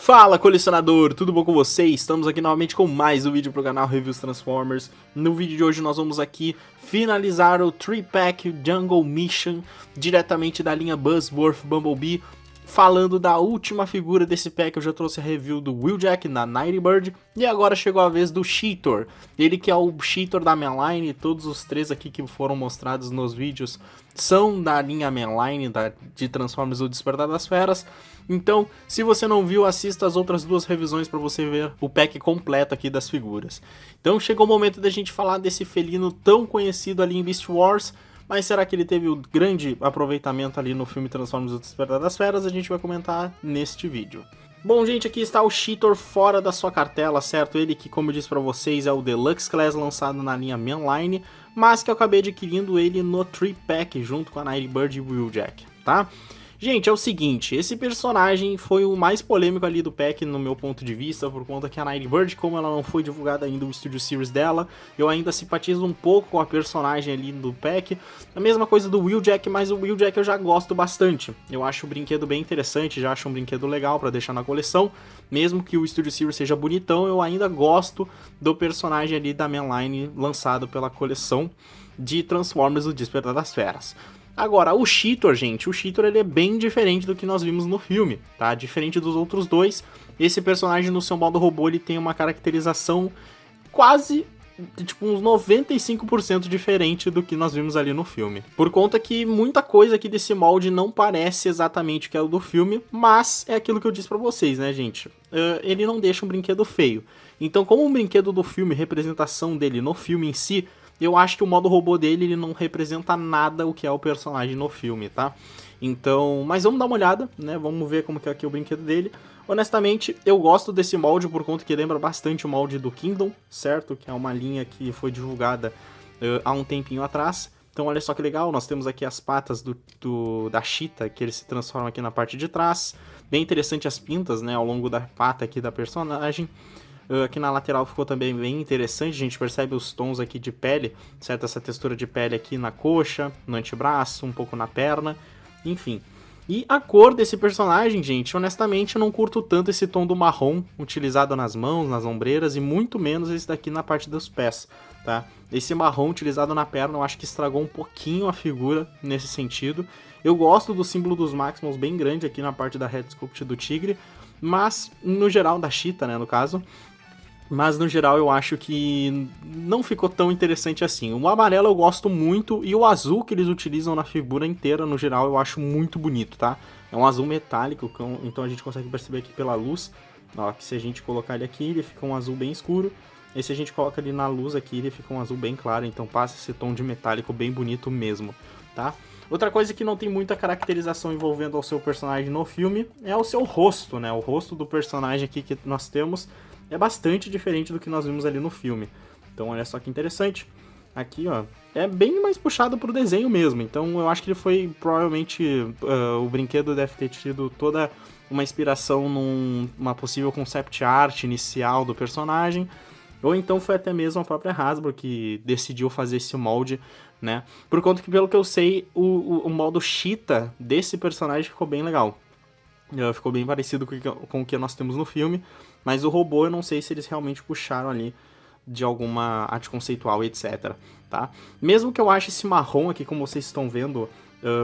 Fala, colecionador, tudo bom com vocês? Estamos aqui novamente com mais um vídeo pro canal Reviews Transformers. No vídeo de hoje nós vamos aqui finalizar o 3-Pack Jungle Mission diretamente da linha Buzzworth Bumblebee, falando da última figura desse pack. Eu já trouxe a review do Wheeljack na Nightbird e agora chegou a vez do Cheetor. Ele que é o Cheetor da mainline. Todos os três aqui que foram mostrados nos vídeos são da linha mainline de Transformers O Despertar das Feras. Então, se você não viu, assista as outras duas revisões para você ver o pack completo aqui das figuras. Então chegou o momento da gente falar desse felino tão conhecido ali em Beast Wars. Mas será que ele teve o grande aproveitamento ali no filme Transformers O Despertar das Feras? A gente vai comentar neste vídeo. Bom, gente, aqui está o Cheetor fora da sua cartela, certo? Ele que, como eu disse pra vocês, é o Deluxe Class lançado na linha Mainline, mas que eu acabei adquirindo ele no 3-Pack junto com a Nightbird e o Wheeljack, tá? Gente, é o seguinte, esse personagem foi o mais polêmico ali do pack no meu ponto de vista, por conta que a Nightbird, como ela não foi divulgada ainda o Studio Series dela, eu ainda simpatizo um pouco com a personagem ali do pack. A mesma coisa do Wheeljack, mas o Wheeljack eu já gosto bastante. Eu acho o brinquedo bem interessante, já acho um brinquedo legal pra deixar na coleção. Mesmo que o Studio Series seja bonitão, eu ainda gosto do personagem ali da mainline lançado pela coleção de Transformers O Despertar das Feras. Agora, o Cheetor, gente, o Cheetor ele é bem diferente do que nós vimos no filme, tá? Diferente dos outros dois, esse personagem no seu modo robô ele tem uma caracterização quase, tipo, uns 95% diferente do que nós vimos ali no filme. Por conta que muita coisa aqui desse molde não parece exatamente o que é o do filme, mas é aquilo que eu disse pra vocês, né, gente? Ele não deixa um brinquedo feio. Então, como um brinquedo do filme, representação dele no filme em si, eu acho que o modo robô dele ele não representa nada o que é o personagem no filme, tá? Então, mas vamos dar uma olhada, né? Vamos ver como que é aqui o brinquedo dele. Honestamente, eu gosto desse molde por conta que lembra bastante o molde do Kingdom, certo? Que é uma linha que foi divulgada há um tempinho atrás. Então, olha só que legal, nós temos aqui as patas da Cheetah, que ele se transforma aqui na parte de trás. Bem interessante as pintas, né? Ao longo da pata aqui da personagem. Aqui na lateral ficou também bem interessante, a gente percebe os tons aqui de pele, certo? Essa textura de pele aqui na coxa, no antebraço, um pouco na perna, enfim. E a cor desse personagem, gente, honestamente eu não curto tanto esse tom do marrom utilizado nas mãos, nas ombreiras e muito menos esse daqui na parte dos pés, tá? Esse marrom utilizado na perna eu acho que estragou um pouquinho a figura nesse sentido. Eu gosto do símbolo dos Maximals bem grande aqui na parte da Head Sculpt do tigre, mas no geral, da Cheetah, né, no caso. Mas no geral eu acho que não ficou tão interessante assim. O amarelo eu gosto muito e o azul que eles utilizam na figura inteira no geral eu acho muito bonito, tá? É um azul metálico, então a gente consegue perceber aqui pela luz. Ó, que se a gente colocar ele aqui ele fica um azul bem escuro. E se a gente coloca ele na luz aqui ele fica um azul bem claro, então passa esse tom de metálico bem bonito mesmo, tá? Outra coisa que não tem muita caracterização envolvendo o seu personagem no filme é o seu rosto, né? O rosto do personagem aqui que nós temos é bastante diferente do que nós vimos ali no filme. Então olha só que interessante. Aqui, ó, é bem mais puxado pro desenho mesmo. Então eu acho que ele foi, provavelmente, o brinquedo deve ter tido toda uma inspiração numa possível concept art inicial do personagem. Ou então foi até mesmo a própria Hasbro que decidiu fazer esse molde, né? Por conta que, pelo que eu sei, o molde Cheetah desse personagem ficou bem legal. Ficou bem parecido com o que nós temos no filme, mas o robô eu não sei se eles realmente puxaram ali de alguma arte conceitual, etc, tá? Mesmo que eu ache esse marrom aqui, como vocês estão vendo,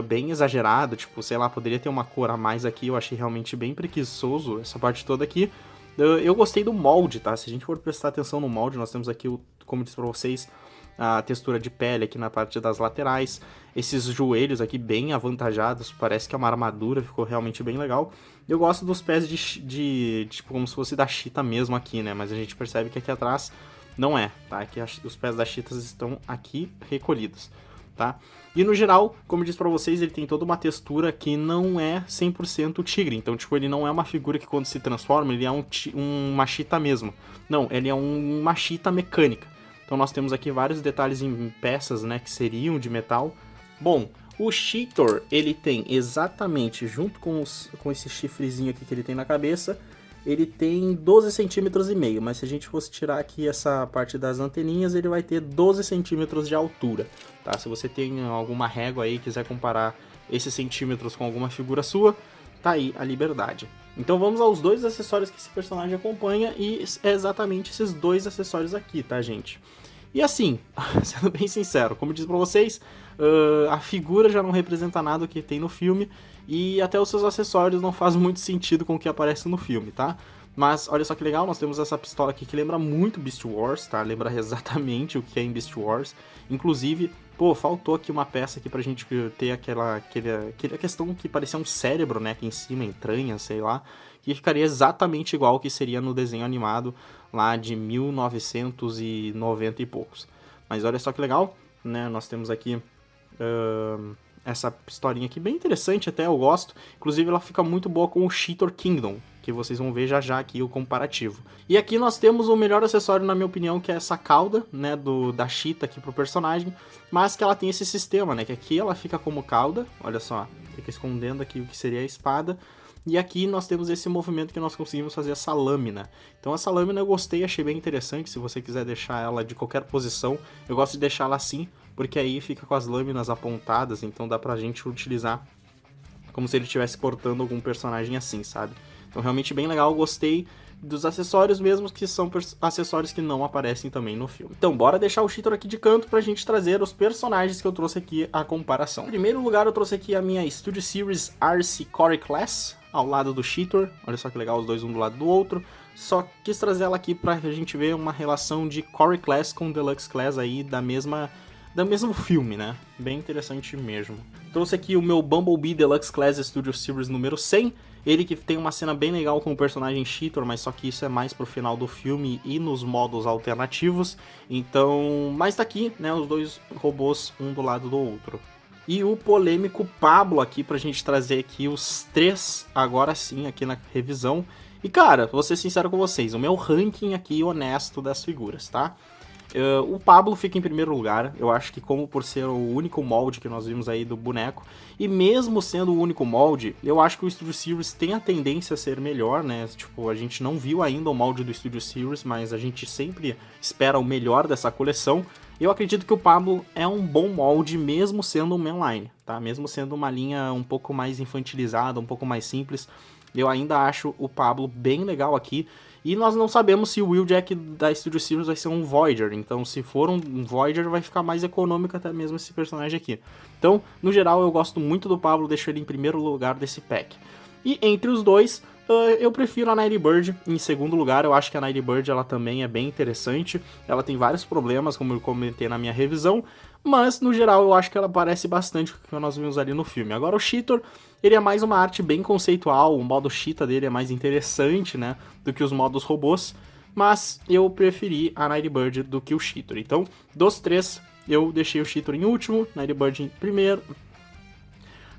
bem exagerado, tipo, sei lá, poderia ter uma cor a mais aqui, eu achei realmente bem preguiçoso essa parte toda aqui. Eu gostei do molde, tá? Se a gente for prestar atenção no molde, nós temos aqui, como eu disse pra vocês, a textura de pele aqui na parte das laterais, esses joelhos aqui bem avantajados, parece que é uma armadura, ficou realmente bem legal. Eu gosto dos pés tipo, como se fosse da Cheetah mesmo aqui, né, mas a gente percebe que aqui atrás não é, tá, aqui os pés da Cheetah estão aqui recolhidos, tá. E no geral, como eu disse pra vocês, ele tem toda uma textura que não é 100% tigre, então tipo, ele não é uma figura que quando se transforma, ele é uma Cheetah mesmo, não, ele é uma Cheetah mecânica. Então nós temos aqui vários detalhes em peças, né, que seriam de metal. Bom, o Cheetor, ele tem exatamente, junto com esse chifrezinho aqui que ele tem na cabeça, ele tem 12,5 centímetros, mas se a gente fosse tirar aqui essa parte das anteninhas, ele vai ter 12 centímetros de altura, tá? Se você tem alguma régua aí e quiser comparar esses centímetros com alguma figura sua, tá aí a liberdade. Então vamos aos dois acessórios que esse personagem acompanha, e é exatamente esses dois acessórios aqui, tá, gente? E assim, sendo bem sincero, como eu disse pra vocês, a figura já não representa nada que tem no filme, e até os seus acessórios não fazem muito sentido com o que aparece no filme, tá? Mas olha só que legal, nós temos essa pistola aqui que lembra muito Beast Wars, tá? Lembra exatamente o que é em Beast Wars. Inclusive, pô, faltou aqui uma peça aqui pra gente ter aquela questão que parecia um cérebro, né? Aqui em cima, entranha, sei lá. Que ficaria exatamente igual ao que seria no desenho animado lá de 1990 e poucos. Mas olha só que legal, né? Nós temos aqui essa pistolinha aqui, bem interessante até, eu gosto. Inclusive ela fica muito boa com o Cheetor Kingdom, que vocês vão ver já já aqui o comparativo. E aqui nós temos o melhor acessório, na minha opinião, que é essa cauda, né, da Cheetah aqui pro personagem, mas que ela tem esse sistema, né, que aqui ela fica como cauda, olha só, fica escondendo aqui o que seria a espada, e aqui nós temos esse movimento que nós conseguimos fazer essa lâmina. Então essa lâmina eu gostei, achei bem interessante, se você quiser deixar ela de qualquer posição, eu gosto de deixar ela assim, porque aí fica com as lâminas apontadas, então dá pra gente utilizar como se ele estivesse cortando algum personagem assim, sabe? Então realmente bem legal, gostei dos acessórios mesmo, que são acessórios que não aparecem também no filme. Então bora deixar o Cheetor aqui de canto pra gente trazer os personagens que eu trouxe aqui a comparação. Em primeiro lugar eu trouxe aqui a minha Studio Series RC Core Class, ao lado do Cheetor, olha só que legal, os dois um do lado do outro. Só quis trazer ela aqui pra gente ver uma relação de Core Class com Deluxe Class aí do mesmo filme, né? Bem interessante mesmo. Trouxe aqui o meu Bumblebee Deluxe Class Studio Series número 100. Ele que tem uma cena bem legal com o personagem Cheetor, mas só que isso é mais pro final do filme e nos modos alternativos. Então, mas tá aqui, né? Os dois robôs um do lado do outro. E o polêmico Pablo aqui pra gente trazer aqui os três, agora sim, aqui na revisão. E cara, vou ser sincero com vocês, o meu ranking aqui honesto das figuras, tá? O Pablo fica em primeiro lugar, eu acho que como por ser o único molde que nós vimos aí do boneco, e mesmo sendo o único molde, eu acho que o Studio Series tem a tendência a ser melhor, né, tipo, a gente não viu ainda o molde do Studio Series, mas a gente sempre espera o melhor dessa coleção. Eu acredito que o Pablo é um bom molde mesmo sendo um mainline, tá, mesmo sendo uma linha um pouco mais infantilizada, um pouco mais simples, eu ainda acho o Pablo bem legal aqui. E nós não sabemos se o Wheeljack da Studio Series vai ser um Voyager, então se for um Voyager vai ficar mais econômico até mesmo esse personagem aqui. Então, no geral, eu gosto muito do Pablo, deixo ele em primeiro lugar desse pack. E entre os dois, eu prefiro a Nightbird em segundo lugar. Eu acho que a Nightbird ela também é bem interessante, ela tem vários problemas, como eu comentei na minha revisão, mas no geral eu acho que ela parece bastante com o que nós vimos ali no filme. Agora o Cheetor, ele é mais uma arte bem conceitual, o modo Cheetah dele é mais interessante, né, do que os modos robôs, mas eu preferi a Nightbird do que o Cheetor. Então, dos três, eu deixei o Cheetor em último, Nightbird em primeiro,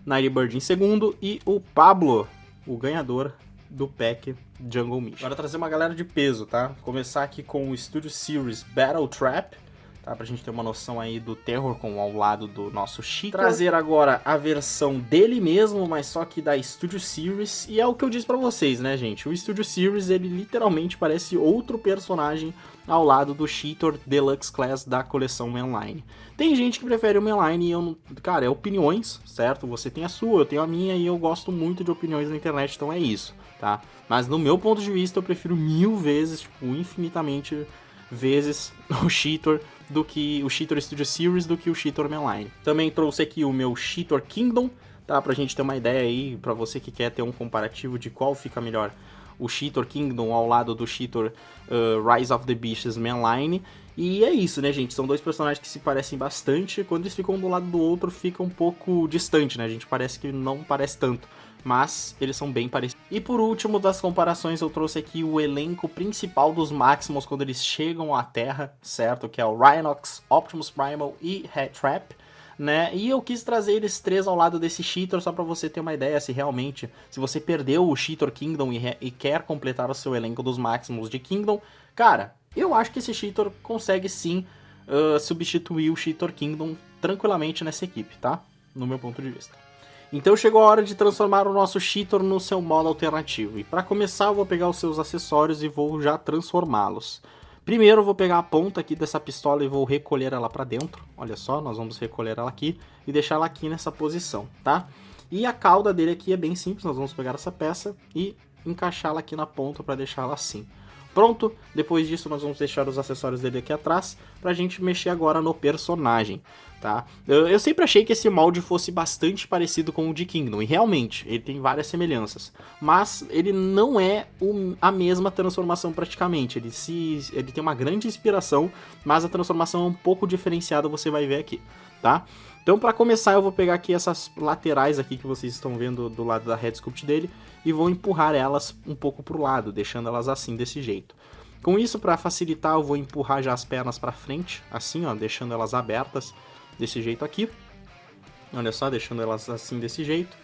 Nightbird em segundo e o Pablo, o ganhador do pack Jungle Mission. Agora trazer uma galera de peso, tá? Começar aqui com o Studio Series Battle Trap, tá? Pra gente ter uma noção aí do Terror com ao lado do nosso Cheetor. Trazer agora a versão dele mesmo, mas só que da Studio Series, e é o que eu disse pra vocês, né, gente? O Studio Series, ele literalmente parece outro personagem ao lado do Cheetor Deluxe Class da coleção Mainline. Tem gente que prefere o Mainline e eu não... Cara, é opiniões, certo? Você tem a sua, eu tenho a minha e eu gosto muito de opiniões na internet, então é isso, tá? Mas no meu ponto de vista, eu prefiro 1000 vezes, tipo, infinitamente vezes o Cheetor do que o Cheetor Studio Series do que o Cheetor Mainline. Também trouxe aqui o meu Cheetor Kingdom, tá? Pra gente ter uma ideia aí, pra você que quer ter um comparativo de qual fica melhor o Cheetor Kingdom ao lado do Cheetor Rise of the Beasts Mainline. E é isso, né, gente? São dois personagens que se parecem bastante. Quando eles ficam um do lado do outro, fica um pouco distante, né? A gente parece que não parece tanto, mas eles são bem parecidos. E por último das comparações, eu trouxe aqui o elenco principal dos Maximals quando eles chegam à Terra, certo? Que é o Rhinox, Optimus Primal e Headtrap, né? E eu quis trazer eles três ao lado desse Cheetor só pra você ter uma ideia se realmente, se você perdeu o Cheetor Kingdom e quer completar o seu elenco dos Maximals de Kingdom, cara, eu acho que esse Cheetor consegue sim substituir o Cheetor Kingdom tranquilamente nessa equipe, tá? No meu ponto de vista. Então chegou a hora de transformar o nosso Cheetor no seu modo alternativo. E para começar eu vou pegar os seus acessórios e vou já transformá-los. Primeiro eu vou pegar a ponta aqui dessa pistola e vou recolher ela para dentro. Olha só, nós vamos recolher ela aqui e deixar ela aqui nessa posição, tá? E a cauda dele aqui é bem simples, nós vamos pegar essa peça e encaixá-la aqui na ponta para deixá-la assim. Pronto, depois disso nós vamos deixar os acessórios dele aqui atrás pra gente mexer agora no personagem, tá? Eu sempre achei que esse molde fosse bastante parecido com o de Kingdom, e realmente, ele tem várias semelhanças, mas ele não é a mesma transformação praticamente, ele tem uma grande inspiração, mas a transformação é um pouco diferenciada, você vai ver aqui, tá? Então para começar eu vou pegar aqui essas laterais aqui que vocês estão vendo do lado da head sculpt dele, e vou empurrar elas um pouco para o lado, deixando elas assim, desse jeito. Com isso, para facilitar, eu vou empurrar já as pernas para frente, assim, ó, deixando elas abertas desse jeito aqui. Olha só, deixando elas assim, desse jeito.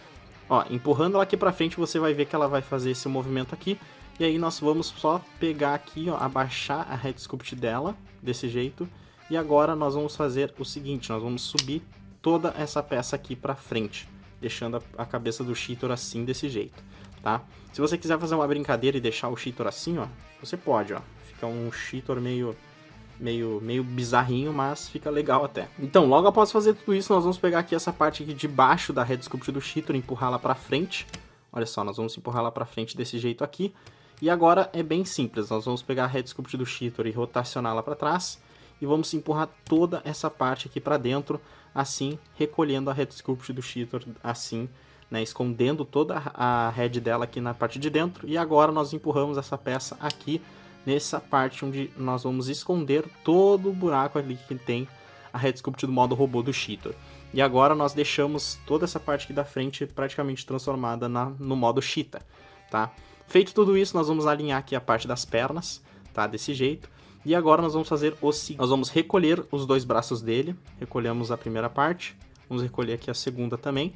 Ó, empurrando ela aqui para frente, você vai ver que ela vai fazer esse movimento aqui. E aí nós vamos só pegar aqui, ó, abaixar a head sculpt dela, desse jeito. E agora nós vamos fazer o seguinte, nós vamos subir toda essa peça aqui para frente, deixando a cabeça do Cheetor assim, desse jeito. Tá? Se você quiser fazer uma brincadeira e deixar o Cheetor assim, ó, você pode, ó. Fica um Cheetor meio bizarrinho, mas fica legal até. Então, logo após fazer tudo isso, nós vamos pegar aqui essa parte aqui de baixo da head sculpt do Cheetor e empurrá-la pra frente. Olha só, nós vamos empurrá-la pra frente desse jeito aqui. E agora é bem simples, nós vamos pegar a head sculpt do Cheetor e rotacioná-la pra trás. E vamos empurrar toda essa parte aqui pra dentro, assim, recolhendo a head sculpt do Cheetor, assim, né, escondendo toda a head dela aqui na parte de dentro. E agora nós empurramos essa peça aqui nessa parte onde nós vamos esconder todo o buraco ali que tem a head sculpt do modo robô do Cheetor. E agora nós deixamos toda essa parte aqui da frente praticamente transformada no modo Cheetah, tá? Feito tudo isso, nós vamos alinhar aqui a parte das pernas, tá? Desse jeito. E agora nós vamos fazer o seguinte, nós vamos recolher os dois braços dele, recolhemos a primeira parte, vamos recolher aqui a segunda também.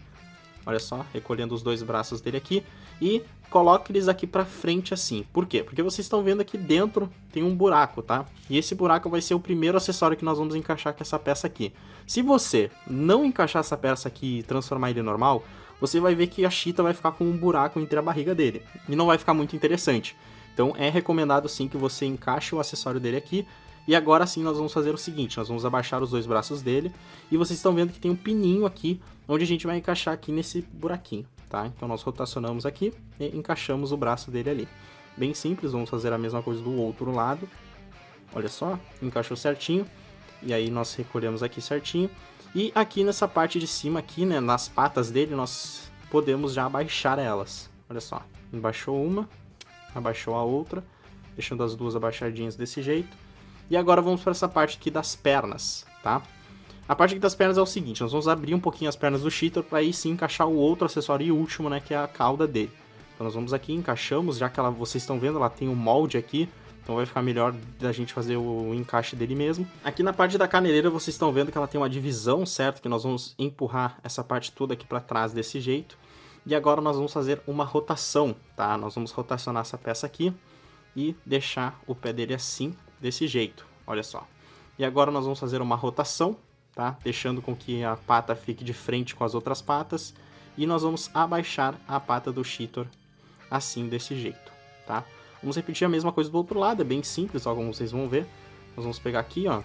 Olha só, recolhendo os dois braços dele aqui. E coloque eles aqui pra frente assim. Por quê? Porque vocês estão vendo aqui dentro tem um buraco, tá? E esse buraco vai ser o primeiro acessório que nós vamos encaixar com essa peça aqui. Se você não encaixar essa peça aqui e transformar ele normal, você vai ver que a Cheetah vai ficar com um buraco entre a barriga dele. E não vai ficar muito interessante. Então é recomendado sim que você encaixe o acessório dele aqui. E agora sim nós vamos fazer o seguinte, nós vamos abaixar os dois braços dele. E vocês estão vendo que tem um pininho aqui, onde a gente vai encaixar aqui nesse buraquinho, tá? Então nós rotacionamos aqui e encaixamos o braço dele ali. Bem simples, vamos fazer a mesma coisa do outro lado. Olha só, encaixou certinho. E aí nós recolhemos aqui certinho. E aqui nessa parte de cima aqui, né, nas patas dele, nós podemos já abaixar elas. Olha só, embaixou uma, abaixou a outra, deixando as duas abaixadinhas desse jeito. E agora vamos para essa parte aqui das pernas, tá? A parte aqui das pernas é o seguinte, nós vamos abrir um pouquinho as pernas do Cheetor para aí sim encaixar o outro acessório e último, né, que é a cauda dele. Então nós vamos aqui, encaixamos, já que vocês estão vendo, ela tem um molde aqui, então vai ficar melhor da gente fazer o encaixe dele mesmo. Aqui na parte da caneleira vocês estão vendo que ela tem uma divisão, certo? Que nós vamos empurrar essa parte toda aqui para trás desse jeito. E agora nós vamos fazer uma rotação, tá? Nós vamos rotacionar essa peça aqui e deixar o pé dele assim, desse jeito, olha só. E agora nós vamos fazer uma rotação, tá? Deixando com que a pata fique de frente com as outras patas. E nós vamos abaixar a pata do Cheetor assim, desse jeito, tá? Vamos repetir a mesma coisa do outro lado, é bem simples, ó, como vocês vão ver. Nós vamos pegar aqui, ó.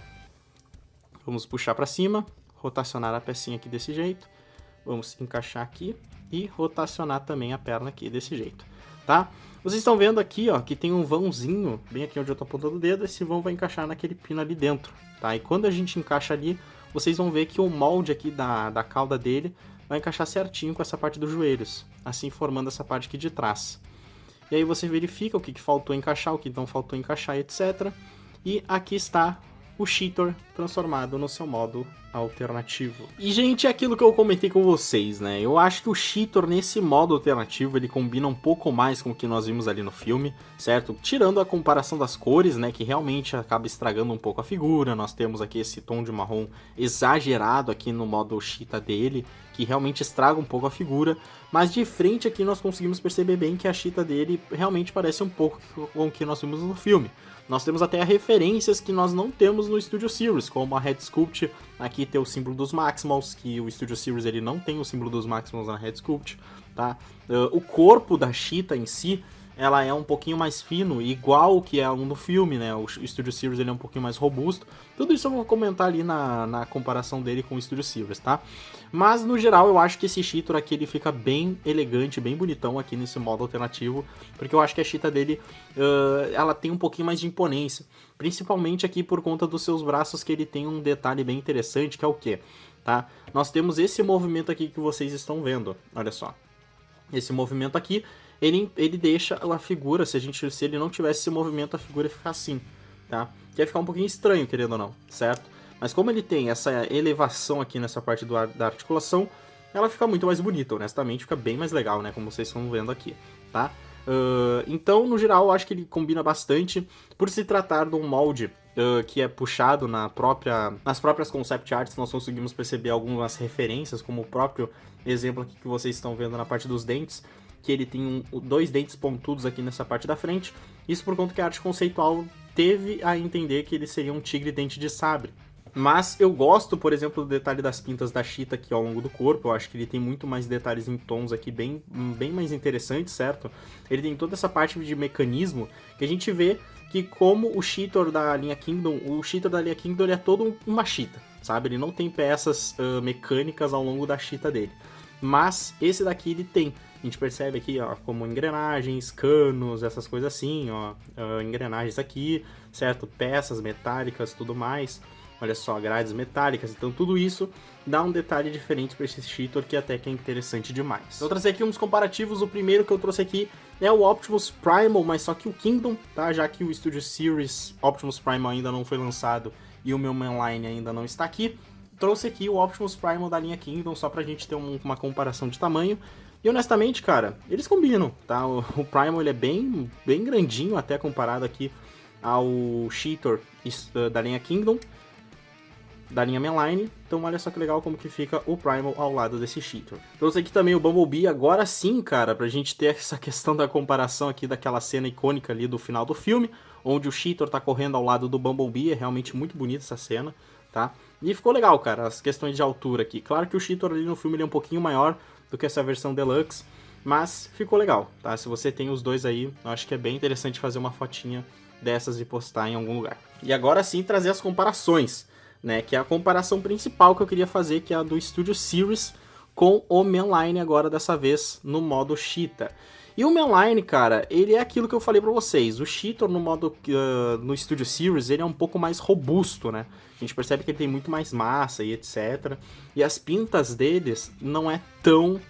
Vamos puxar para cima, rotacionar a pecinha aqui desse jeito. Vamos encaixar aqui e rotacionar também a perna aqui desse jeito, tá? Vocês estão vendo aqui, ó, que tem um vãozinho, bem aqui onde eu tô apontando o dedo, esse vão vai encaixar naquele pino ali dentro, tá? E quando a gente encaixa ali, vocês vão ver que o molde aqui da cauda dele vai encaixar certinho com essa parte dos joelhos, assim formando essa parte aqui de trás. E aí você verifica o que faltou encaixar, o que não faltou encaixar, etc. E aqui está o Cheetor transformado no seu modo alternativo. E, gente, é aquilo que eu comentei com vocês, né? Eu acho que o Cheetor, nesse modo alternativo, ele combina um pouco mais com o que nós vimos ali no filme, certo? Tirando a comparação das cores, né? Que realmente acaba estragando um pouco a figura. Nós temos aqui esse tom de marrom exagerado aqui no modo Cheetah dele, que realmente estraga um pouco a figura. Mas de frente aqui nós conseguimos perceber bem que a Cheetah dele realmente parece um pouco com o que nós vimos no filme. Nós temos até referências que nós não temos no Studio Series, como a Head Sculpt, aqui tem o símbolo dos Maximals, que o Studio Series ele não tem o símbolo dos Maximals na Head Sculpt, tá? O corpo da Cheetah em si, ela é um pouquinho mais fino, igual que é um do filme, né? O Studio Series ele é um pouquinho mais robusto. Tudo isso eu vou comentar ali na comparação dele com o Studio Series, tá? Mas, no geral, eu acho que esse cheater aqui ele fica bem elegante, bem bonitão aqui nesse modo alternativo, porque eu acho que a cheetah dele, ela tem um pouquinho mais de imponência, principalmente aqui por conta dos seus braços, que ele tem um detalhe bem interessante, que é o quê? Tá? Nós temos esse movimento aqui que vocês estão vendo, olha só. Esse movimento aqui, ele deixa a figura, se ele não tivesse esse movimento, a figura ia ficar assim, tá? Que ia ficar um pouquinho estranho, querendo ou não, certo? Mas como ele tem essa elevação aqui nessa parte da articulação, ela fica muito mais bonita, honestamente, fica bem mais legal, né? Como vocês estão vendo aqui, tá? Então, no geral, eu acho que ele combina bastante, por se tratar de um molde que é puxado nas próprias concept arts. Nós conseguimos perceber algumas referências, como o próprio exemplo aqui que vocês estão vendo na parte dos dentes, que ele tem dois dentes pontudos aqui nessa parte da frente. Isso por conta que a arte conceitual teve a entender que ele seria um tigre dente de sabre. Mas eu gosto, por exemplo, do detalhe das pintas da cheetah aqui ao longo do corpo. Eu acho que ele tem muito mais detalhes em tons aqui bem mais interessantes, certo? Ele tem toda essa parte de mecanismo que a gente vê que, como o cheater da linha Kingdom, ele é todo uma cheetah, sabe? Ele não tem peças mecânicas ao longo da cheetah dele. Mas esse daqui ele tem. A gente percebe aqui, ó, como engrenagens, canos, essas coisas assim, ó, engrenagens aqui, certo? Peças metálicas, tudo mais. Olha só, grades metálicas, então tudo isso dá um detalhe diferente para esse cheater que até que é interessante demais. Eu trouxe aqui uns comparativos, o primeiro que eu trouxe aqui é o Optimus Primal, mas só que o Kingdom, tá? Já que o Studio Series Optimus Primal ainda não foi lançado e o meu mainline ainda não está aqui, trouxe aqui o Optimus Primal da linha Kingdom só pra gente ter uma comparação de tamanho. E honestamente, cara, eles combinam, tá? O Primal ele é bem grandinho até comparado aqui ao cheater da linha Kingdom, da linha mainline. Então olha só que legal como que fica o Primal ao lado desse cheater. Trouxe aqui também o Bumblebee, agora sim, cara, pra gente ter essa questão da comparação aqui daquela cena icônica ali do final do filme, onde o cheater tá correndo ao lado do Bumblebee. É realmente muito bonita essa cena, tá? E ficou legal, cara, as questões de altura aqui. Claro que o cheater ali no filme ele é um pouquinho maior do que essa versão deluxe, mas ficou legal, tá? Se você tem os dois aí, eu acho que é bem interessante fazer uma fotinha dessas e postar em algum lugar. E agora sim trazer as comparações, né? Que é a comparação principal que eu queria fazer, que é a do Studio Series com o mainline agora dessa vez no modo cheetah. E o mainline, cara, ele é aquilo que eu falei pra vocês. O cheater no modo no Studio Series, ele é um pouco mais robusto, né? A gente percebe que ele tem muito mais massa e etc. E as pintas deles não é tão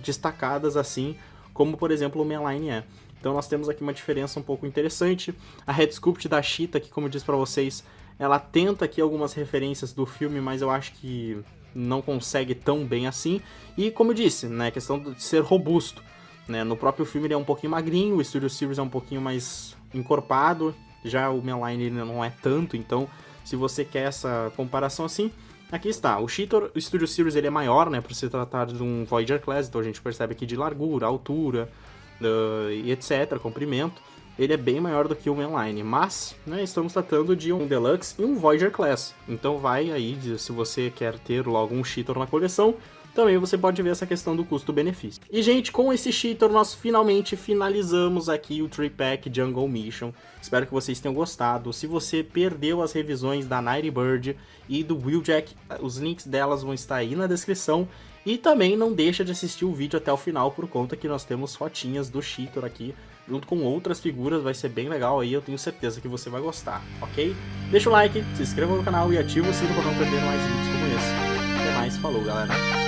destacadas assim como, por exemplo, o mainline é. Então nós temos aqui uma diferença um pouco interessante. A Head Sculpt da cheetah, que como eu disse pra vocês, ela tenta aqui algumas referências do filme, mas eu acho que não consegue tão bem assim. E como eu disse, né, questão de ser robusto, né? No próprio filme ele é um pouquinho magrinho, o Studio Series é um pouquinho mais encorpado, já o mainline ele não é tanto. Então, se você quer essa comparação assim, aqui está. O Studio Series ele é maior, né, por se tratar de um Voyager Class, então a gente percebe aqui de largura, altura e etc, comprimento. Ele é bem maior do que o mainline, mas, né, estamos tratando de um Deluxe e um Voyager Class. Então vai aí, se você quer ter logo um cheater na coleção, também você pode ver essa questão do custo-benefício. E, gente, com esse cheater nós finalmente finalizamos aqui o 3-Pack Jungle Mission. Espero que vocês tenham gostado. Se você perdeu as revisões da Nightbird e do Wheeljack, os links delas vão estar aí na descrição. E também não deixa de assistir o vídeo até o final, por conta que nós temos fotinhas do cheater aqui, junto com outras figuras. Vai ser bem legal aí, eu tenho certeza que você vai gostar, ok? Deixa o like, se inscreva no canal e ativa o sino para não perder mais vídeos como esse. Até mais, falou galera!